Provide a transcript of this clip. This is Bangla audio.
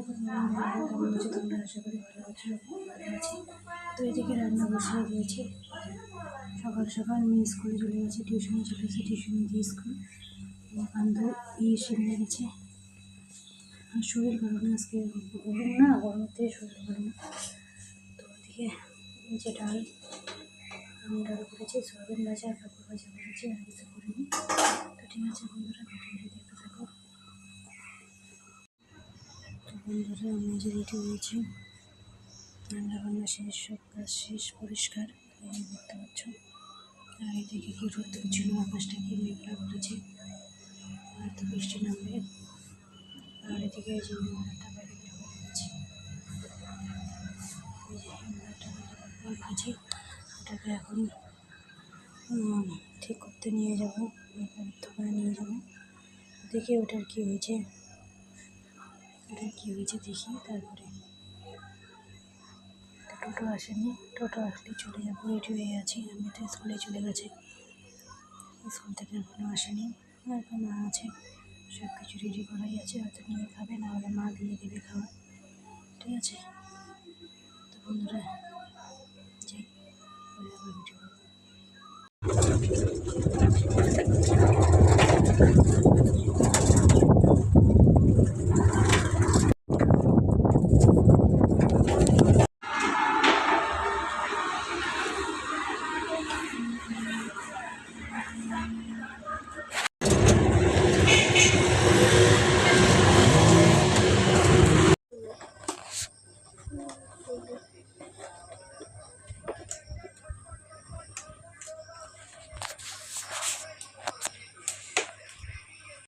কেমন আছো তোমরা? আশা করি ভালো আছো। ভালো আছি। তো এদিকে রান্না বসিয়ে দিয়েছি। সকাল সকাল মেয়ে স্কুলে চলে গেছে, টিউশনে চলে গেছে, টিউশনে দিয়ে স্কুল বান্ধব এসে নিয়ে গেছে। আর শরীর ভালো না, আজকে গরম না, গরমতে শরীর ভালো না। তো ওদিকে যে ডাল করেছি, সয়াবিন ভাজা আর কাপড় ভাজা করেছি, আর কিছু করিনি। তো ঠিক আছে বন্ধুরা, ভিডিওটি দেখতে থাকো। তো বন্ধুরা আমি যে রেডি হয়েছি, রান্না শেষ, সব কাজ শেষ, পরিষ্কার দেখতে পাচ্ছ। আর এদিকে কি রোদ ছিল, আকাশটা কি মেঘলা করেছে, আর তো বৃষ্টি নামবে। আর এদিকে এই যে ইনভার্টারটা বাইরে বের করে দিয়েছি, এই যে ইনভার্টার আছে, ওটাকে এখন ঠিক করতে নিয়ে যাবো, দোকানে নিয়ে যাবো। দেখি ওটার কী হয়েছে দেখি। তারপরে টোটো আসেনি, টোটো আসলে চলে যাবো। রেডি হয়ে আছি, আমি তো স্কুলে চলে গেছে, স্কুল থেকে এখনও আসেনি। আর মা আছে, সব কিছু রেডি করাই আছে, হয়তো নিয়ে খাবে, না হলে মা দিয়ে দেবে খাওয়া। ঠিক আছে তো বন্ধুরা,